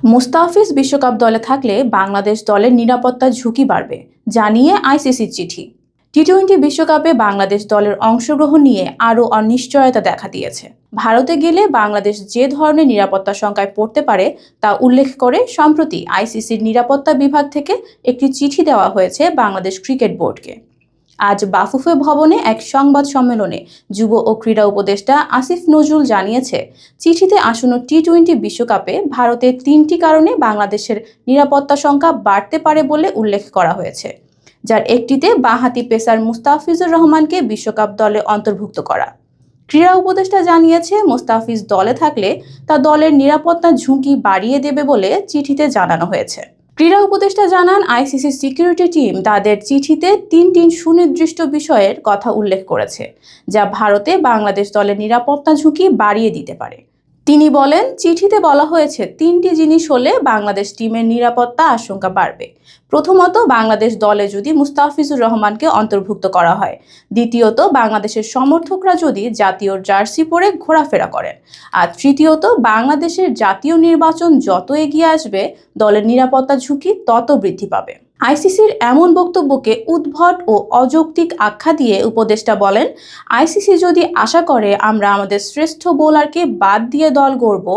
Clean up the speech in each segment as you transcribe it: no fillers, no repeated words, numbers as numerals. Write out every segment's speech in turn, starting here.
মুস্তাফিজ বিশ্বকাপ দলে থাকলে বাংলাদেশ দলের নিরাপত্তার ঝুঁকি বাড়বে জানিয়ে আইসিসির চিঠি। টি-20 বিশ্বকাপে বাংলাদেশ দলের অংশগ্রহণ নিয়ে আরও অনিশ্চয়তা দেখা দিয়েছে। ভারতে গেলে বাংলাদেশ যে ধরনের নিরাপত্তা শঙ্কায় পড়তে পারে তা উল্লেখ করে সম্প্রতি আইসিসির নিরাপত্তা বিভাগ থেকে একটি চিঠি দেওয়া হয়েছে বাংলাদেশ ক্রিকেট বোর্ডকে। আজ বাফুফে ভবনে এক সংবাদ সম্মেলনে যুব ও ক্রীড়া উপদেষ্টা আসিফ নজরুল জানিয়েছে, চিঠিতে আসন্ন টি-20 বিশ্বকাপে ভারতের 3টি কারণে বাংলাদেশের নিরাপত্তা শঙ্কা বাড়তে পারে বলে উল্লেখ করা হয়েছে, যার একটিতে বাঁহাতি পেসার মুস্তাফিজুর রহমানকে বিশ্বকাপ দলে অন্তর্ভুক্ত করা। ক্রীড়া উপদেষ্টা জানিয়েছে, মুস্তাফিজ দলে থাকলে তা দলের নিরাপত্তা ঝুঁকি বাড়িয়ে দেবে বলে চিঠিতে জানানো হয়েছে। ক্রীড়া উপদেষ্টা জানান, আইসিসি সিকিউরিটি টিম তাদের চিঠিতে 3টি সুনির্দিষ্ট বিষয়ের কথা উল্লেখ করেছে, যা ভারতে বাংলাদেশ দলের নিরাপত্তা ঝুঁকি বাড়িয়ে দিতে পারে। তিনি বলেন, চিঠিতে বলা হয়েছে 3টি জিনিস হলে বাংলাদেশ টিমের নিরাপত্তা আশঙ্কা বাড়বে। প্রথমত, বাংলাদেশ দলে যদি মুস্তাফিজুর রহমানকে অন্তর্ভুক্ত করা হয়। দ্বিতীয়ত, বাংলাদেশের সমর্থকরা যদি জাতীয় জার্সি পরে ঘোরাফেরা করেন। আর তৃতীয়ত, বাংলাদেশের জাতীয় নির্বাচন যত এগিয়ে আসবে দলের নিরাপত্তা ঝুঁকি তত বৃদ্ধি পাবে। আইসিসির এমন বক্তব্যকে উদ্ভট ও অযৌক্তিক আখ্যা দিয়ে উপদেষ্টা বলেন, আইসিসি যদি আশা করে আমরা আমাদের শ্রেষ্ঠ বোলারকে বাদ দিয়ে দল গড়ব,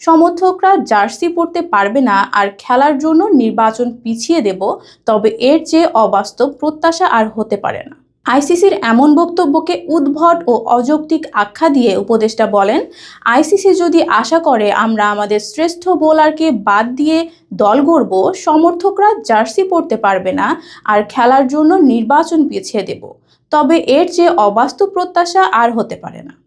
সমর্থকরা জার্সি পরতে পারবে না আর খেলার জন্য নির্বাচন পিছিয়ে দেব, তবে এর চেয়ে অবাস্তব প্রত্যাশা আর হতে পারে না। আইসিসির এমন বক্তব্যকে উদ্ভট ও অযৌক্তিক আখ্যা দিয়ে উপদেষ্টা বলেন, আইসিসি যদি আশা করে আমরা আমাদের শ্রেষ্ঠ বোলারকে বাদ দিয়ে দল গড়ব, সমর্থকরা জার্সি পরতে পারবে না আর খেলার জন্য নির্বাচন পিছিয়ে দেব, তবে এর চেয়ে অবাস্তব প্রত্যাশা আর হতে পারে না।